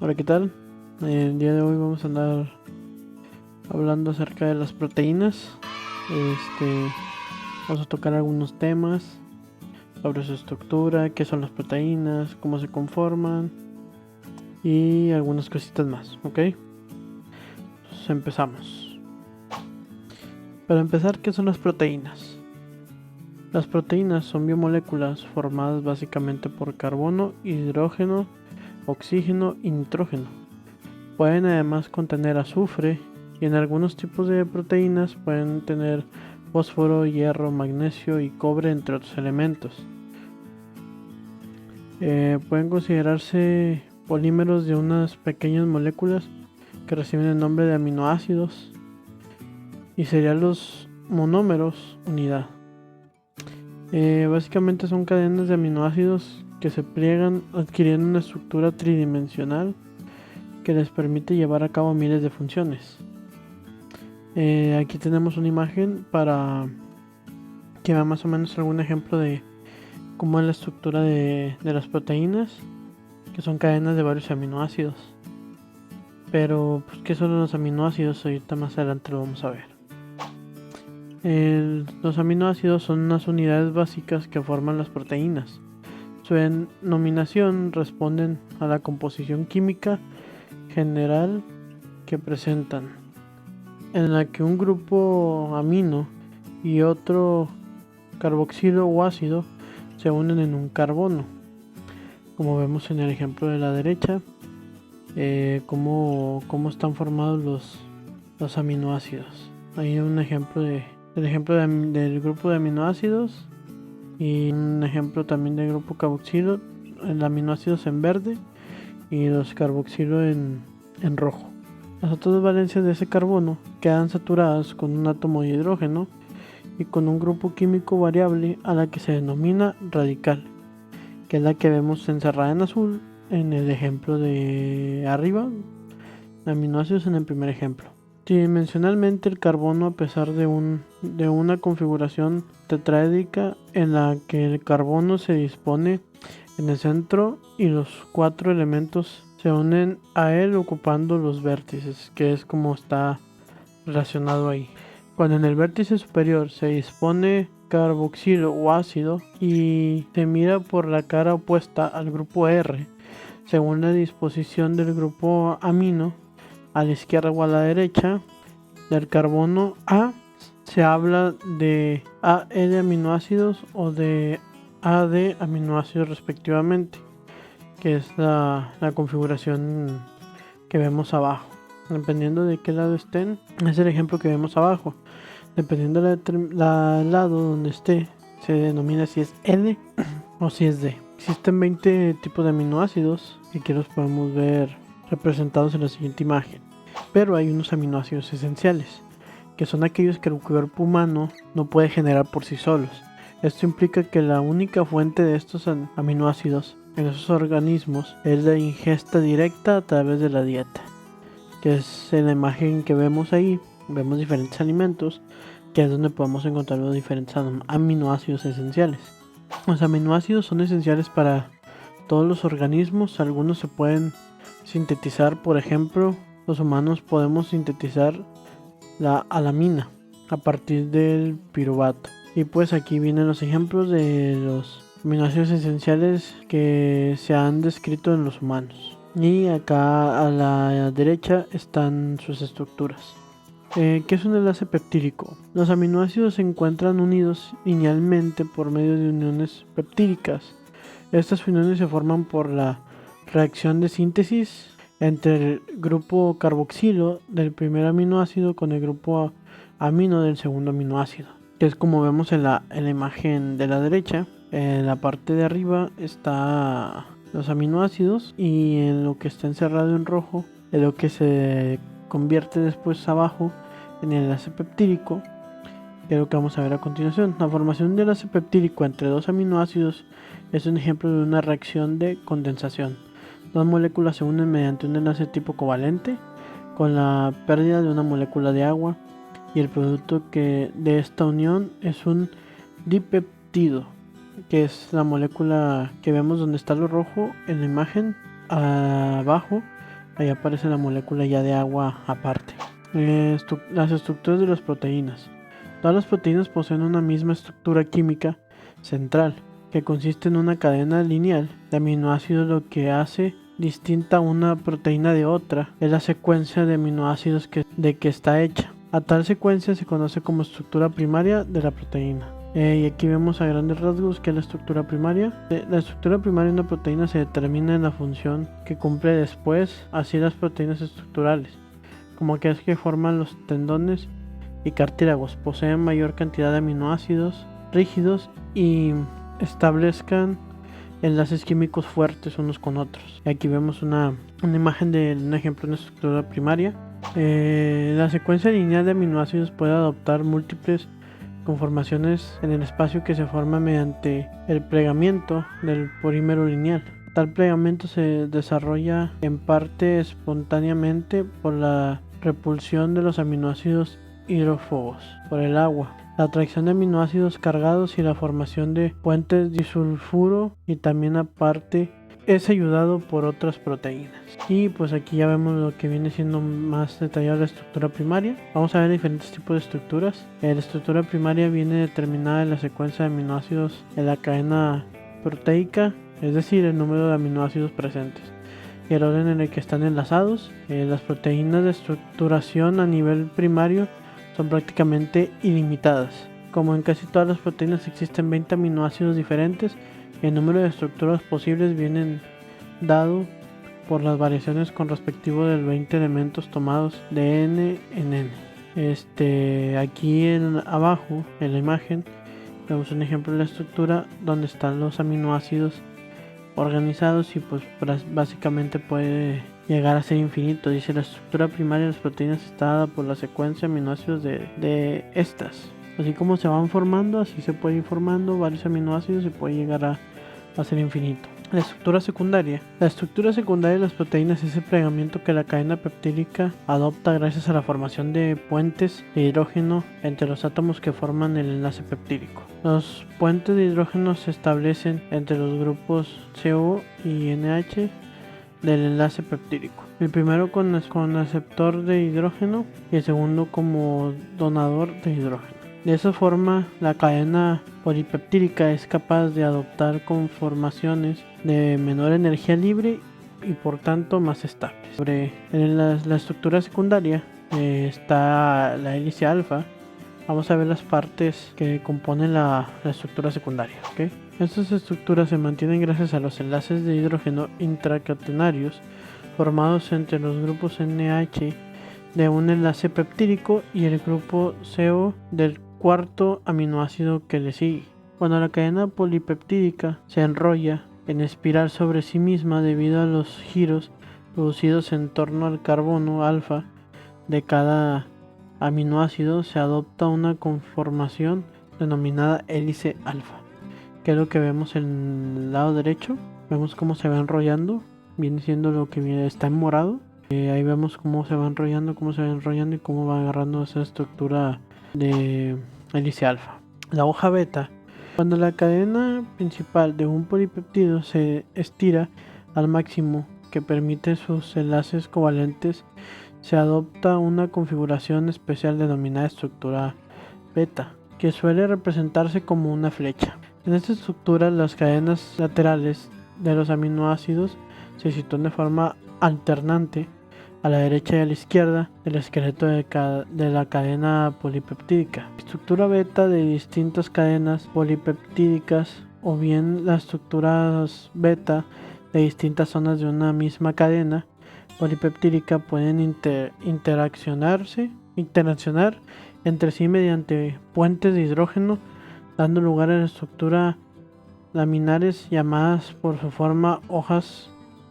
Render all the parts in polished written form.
Hola, ¿qué tal? El día de hoy vamos a andar hablando acerca de las proteínas. Este, Vamos a tocar algunos temas sobre su estructura, qué son las proteínas, cómo se conforman y algunas cositas más, ¿ok? Entonces empezamos. Para empezar, ¿qué son las proteínas? Las proteínas son biomoléculas formadas básicamente por carbono, hidrógeno, oxígeno y nitrógeno. Pueden además contener azufre y en algunos tipos de proteínas pueden tener fósforo, hierro, magnesio y cobre, entre otros elementos. Pueden considerarse polímeros de unas pequeñas moléculas que reciben el nombre de aminoácidos y serían los monómeros unidad. Básicamente son cadenas de aminoácidos que se pliegan adquiriendo una estructura tridimensional que les permite llevar a cabo miles de funciones. Aquí tenemos una imagen para que vean más o menos algún ejemplo de cómo es la estructura de las proteínas, que son cadenas de varios aminoácidos. Pero, pues, ¿qué son los aminoácidos? Ahorita más adelante lo vamos a ver. Los aminoácidos son unas unidades básicas que forman las proteínas. Su denominación responden a la composición química general que presentan, en la que un grupo amino y otro carboxilo o ácido se unen en un carbono, como vemos en el ejemplo de la derecha. Cómo están formados los aminoácidos. Hay un ejemplo del grupo de aminoácidos y un ejemplo también del grupo carboxilo, el aminoácidos en verde y los carboxilo en rojo. Las otras dos valencias de ese carbono quedan saturadas con un átomo de hidrógeno y con un grupo químico variable a la que se denomina radical, que es la que vemos encerrada en azul en el ejemplo de arriba, aminoácidos en el primer ejemplo. Tridimensionalmente, el carbono, a pesar de una configuración tetraédrica en la que el carbono se dispone en el centro y los cuatro elementos se unen a él ocupando los vértices, que es como está relacionado ahí. Cuando en el vértice superior se dispone carboxilo o ácido y se mira por la cara opuesta al grupo R, según la disposición del grupo amino, a la izquierda o a la derecha del carbono A, se habla de AE de aminoácidos o de AD aminoácidos respectivamente, que es la configuración que vemos abajo. Dependiendo de qué lado estén, es el ejemplo que vemos abajo. Dependiendo del lado donde esté, se denomina si es L o si es D. Existen 20 tipos de aminoácidos que aquí los podemos ver representados en la siguiente imagen. Pero hay unos aminoácidos esenciales, que son aquellos que el cuerpo humano no puede generar por sí solos. Esto implica que la única fuente de estos aminoácidos en esos organismos es la ingesta directa a través de la dieta, que es en la imagen que vemos ahí. Vemos diferentes alimentos, que es donde podemos encontrar los diferentes aminoácidos esenciales. Los aminoácidos son esenciales para todos los organismos. Algunos se pueden sintetizar, por ejemplo, los humanos podemos sintetizar la alamina a partir del piruvato. Y pues aquí vienen los ejemplos de los aminoácidos esenciales que se han descrito en los humanos. Y acá a la derecha están sus estructuras. ¿Qué es un enlace peptídico? Los aminoácidos se encuentran unidos linealmente por medio de uniones peptídicas. Estas uniones se forman por la reacción de síntesis entre el grupo carboxilo del primer aminoácido con el grupo amino del segundo aminoácido, que es como vemos en la imagen de la derecha. En la parte de arriba está los aminoácidos y en lo que está encerrado en rojo es lo que se convierte después abajo en el enlace peptídico, que es lo que vamos a ver a continuación. La formación de enlace peptídico entre dos aminoácidos es un ejemplo de una reacción de condensación. Dos moléculas se unen mediante un enlace tipo covalente con la pérdida de una molécula de agua, y el producto de esta unión es un dipeptido, que es la molécula que vemos donde está lo rojo en la imagen abajo. ahí aparece la molécula ya de agua aparte. Las estructuras de las proteínas. Todas las proteínas poseen una misma estructura química central, que consiste en una cadena lineal de aminoácidos. Lo que hace distinta una proteína de otra es la secuencia de aminoácidos de que está hecha. A tal secuencia se conoce como estructura primaria de la proteína. Y aquí vemos a grandes rasgos que es la estructura primaria. La estructura primaria de una proteína se determina en la función que cumple después, así las proteínas estructurales, como aquellas que forman los tendones y cartílagos, poseen mayor cantidad de aminoácidos rígidos y establezcan enlaces químicos fuertes unos con otros. Aquí vemos una imagen de un ejemplo de una estructura primaria. La secuencia lineal de aminoácidos puede adoptar múltiples conformaciones en el espacio que se forma mediante el plegamiento del polímero lineal. Tal plegamiento se desarrolla en parte espontáneamente por la repulsión de los aminoácidos hidrófobos por el agua, la atracción de aminoácidos cargados y la formación de puentes disulfuro, y también aparte es ayudado por otras proteínas. Y pues aquí ya vemos lo que viene siendo más detallado la estructura primaria. Vamos a ver diferentes tipos de estructuras. La estructura primaria viene determinada en la secuencia de aminoácidos en la cadena proteica, es decir, el número de aminoácidos presentes y el orden en el que están enlazados. Las proteínas de estructuración a nivel primario son prácticamente ilimitadas. Como en casi todas las proteínas existen 20 aminoácidos diferentes. El número de estructuras posibles viene dado por las variaciones con respectivo de los 20 elementos tomados de n en n. Aquí abajo en la imagen vemos un ejemplo de la estructura donde están los aminoácidos organizados, y pues básicamente puede llegar a ser infinito. Dice: la estructura primaria de las proteínas está dada por la secuencia de aminoácidos de estas. Así como se van formando, así se puede ir formando varios aminoácidos y puede llegar a ser infinito. La estructura secundaria. La estructura secundaria de las proteínas es el plegamiento que la cadena peptídica adopta gracias a la formación de puentes de hidrógeno entre los átomos que forman el enlace peptídico. Los puentes de hidrógeno se establecen entre los grupos CO y NH del enlace peptídico. El primero con aceptor de hidrógeno y el segundo como donador de hidrógeno. De esa forma, la cadena polipeptídica es capaz de adoptar conformaciones de menor energía libre y por tanto más estables. En la estructura secundaria está la hélice alfa. Vamos a ver las partes que componen la estructura secundaria. ¿Okay? Estas estructuras se mantienen gracias a los enlaces de hidrógeno intracatenarios formados entre los grupos NH de un enlace peptídico y el grupo CO del cuarto aminoácido que le sigue. Cuando la cadena polipeptídica se enrolla en espiral sobre sí misma debido a los giros producidos en torno al carbono alfa de cada aminoácido, se adopta una conformación denominada hélice alfa, que es lo que vemos en el lado derecho. Vemos cómo se va enrollando, viene siendo lo que está en morado. Ahí vemos cómo se va enrollando y cómo va agarrando esa estructura de hélice alfa. La hoja beta. Cuando la cadena principal de un polipeptido se estira al máximo que permite sus enlaces covalentes, se adopta una configuración especial denominada estructura beta, que suele representarse como una flecha. En esta estructura, las cadenas laterales de los aminoácidos se sitúan de forma alternante a la derecha y a la izquierda del esqueleto de la cadena polipeptídica. Estructura beta de distintas cadenas polipeptídicas, o bien las estructuras beta de distintas zonas de una misma cadena polipeptídica, pueden interaccionar entre sí mediante puentes de hidrógeno, dando lugar a la estructura laminares llamadas por su forma hojas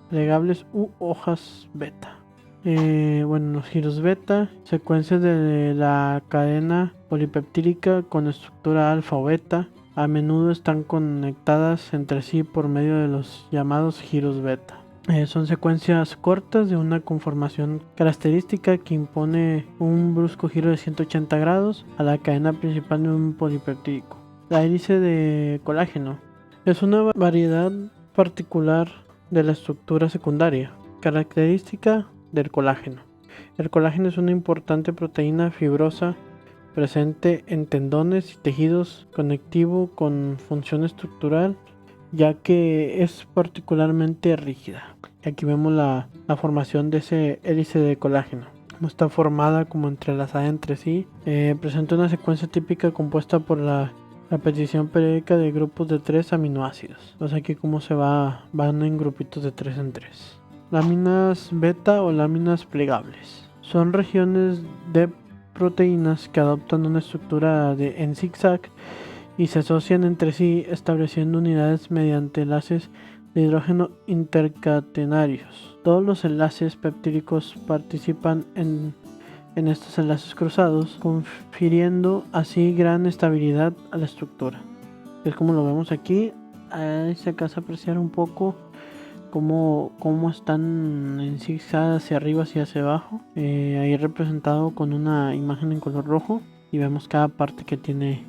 plegables u hojas beta. Los giros beta, secuencias de la cadena polipeptídica con estructura alfa o beta, a menudo están conectadas entre sí por medio de los llamados giros beta. Son secuencias cortas de una conformación característica que impone un brusco giro de 180 grados a la cadena principal de un polipeptídico. La hélice de colágeno es una variedad particular de la estructura secundaria. Característica del colágeno. El colágeno es una importante proteína fibrosa presente en tendones y tejidos conectivo con función estructural, ya que es particularmente rígida. Aquí vemos la formación de ese hélice de colágeno. Está formada como entrelazada entre sí. Presenta una secuencia típica compuesta por la repetición periódica de grupos de 3 aminoácidos. Entonces aquí como van en grupitos de 3 en 3. Láminas beta o láminas plegables. Son regiones de proteínas que adoptan una estructura en zigzag y se asocian entre sí estableciendo unidades mediante enlaces de hidrógeno intercatenarios. Todos los enlaces peptídicos participan en estos enlaces cruzados, confiriendo así gran estabilidad a la estructura. Es como lo vemos aquí. Ahí se alcanza a apreciar un poco cómo están en zigzag hacia arriba y hacia abajo. Ahí representado con una imagen en color rojo, y vemos cada parte que tiene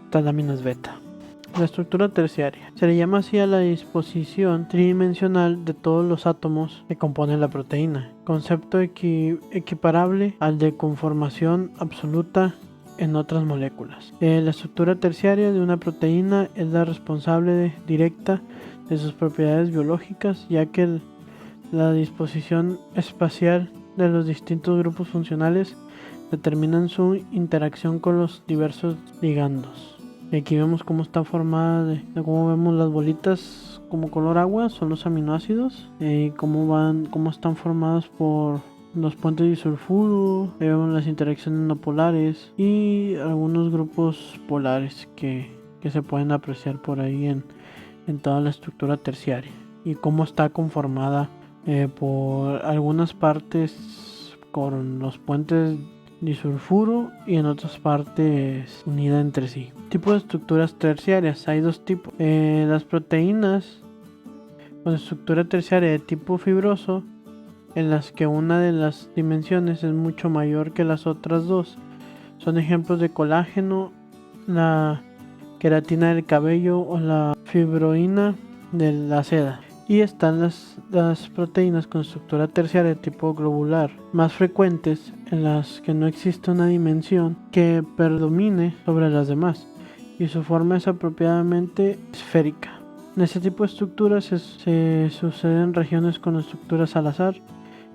estas láminas beta. La estructura terciaria se le llama así a la disposición tridimensional de todos los átomos que componen la proteína, concepto equiparable al de conformación absoluta en otras moléculas. La estructura terciaria de una proteína es la responsable directa de sus propiedades biológicas, ya que la disposición espacial de los distintos grupos funcionales determinan su interacción con los diversos ligandos. Y aquí vemos cómo está formada, de cómo vemos las bolitas como color agua, son los aminoácidos, y cómo están formados por los puentes disulfuro. Vemos las interacciones no polares y algunos grupos polares que se pueden apreciar por ahí en toda la estructura terciaria, y cómo está conformada por algunas partes con los puentes disulfuro y en otras partes unida entre sí. Tipos de estructuras terciarias: hay dos tipos. Las proteínas con estructura terciaria de tipo fibroso, en las que una de las dimensiones es mucho mayor que las otras dos, son ejemplos de colágeno, la queratina del cabello o la fibroína de la seda. Y están las proteínas con estructura terciaria de tipo globular, más frecuentes, en las que no existe una dimensión que predomine sobre las demás y su forma es apropiadamente esférica. En este tipo de estructuras se suceden regiones con estructuras al azar,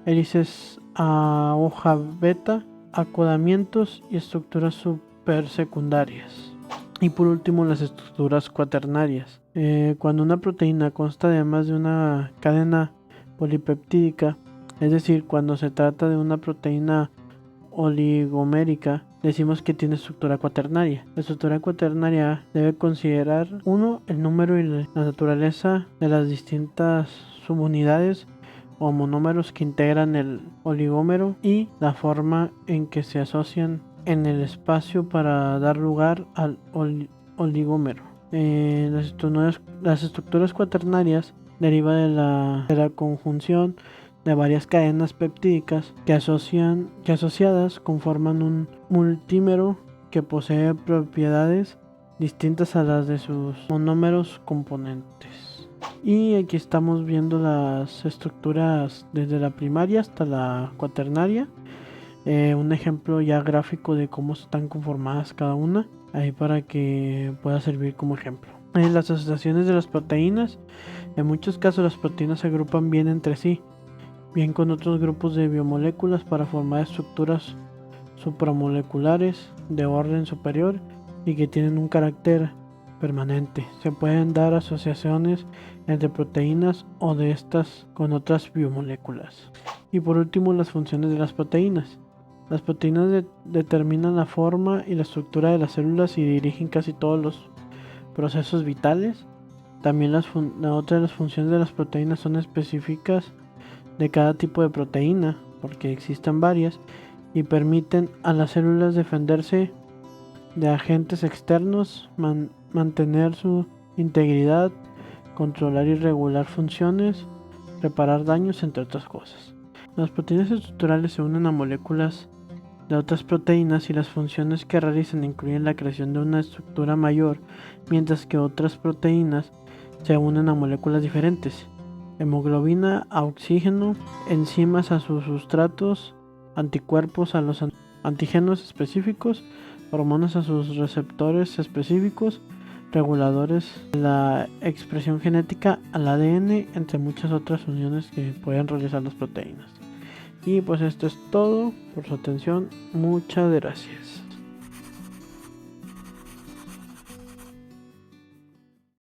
hélices a hoja beta, acodamientos y estructuras supersecundarias. Y por último, las estructuras cuaternarias. Cuando una proteína consta de más de una cadena polipeptídica, es decir, cuando se trata de una proteína oligomérica, decimos que tiene estructura cuaternaria. La estructura cuaternaria debe considerar 1. El número y la naturaleza de las distintas subunidades o monómeros que integran el oligómero y la forma en que se asocian en el espacio para dar lugar al oligómero. Las estructuras cuaternarias derivan de la conjunción de varias cadenas peptídicas que asociadas conforman un multímero que posee propiedades distintas a las de sus monómeros componentes. Y aquí estamos viendo las estructuras desde la primaria hasta la cuaternaria. Un ejemplo ya gráfico de cómo están conformadas cada una, ahí para que pueda servir como ejemplo. Las asociaciones de las proteínas: en muchos casos las proteínas se agrupan bien entre sí, bien con otros grupos de biomoléculas para formar estructuras supramoleculares de orden superior y que tienen un carácter permanente. Se pueden dar asociaciones entre proteínas o de estas con otras biomoléculas. Y por último, las funciones de las proteínas. Las proteínas determinan la forma y la estructura de las células y dirigen casi todos los procesos vitales. También otra de las funciones de las proteínas son específicas de cada tipo de proteína, porque existen varias, y permiten a las células defenderse de agentes externos, mantener su integridad, controlar y regular funciones, reparar daños, entre otras cosas. Las proteínas estructurales se unen a moléculas de otras proteínas y las funciones que realizan incluyen la creación de una estructura mayor, mientras que otras proteínas se unen a moléculas diferentes hemoglobina a oxígeno, enzimas a sus sustratos, anticuerpos a los antígenos específicos, hormonas a sus receptores específicos, reguladores de la expresión genética al ADN, entre muchas otras uniones que pueden realizar las proteínas. Y pues esto es todo por su atención. Muchas gracias.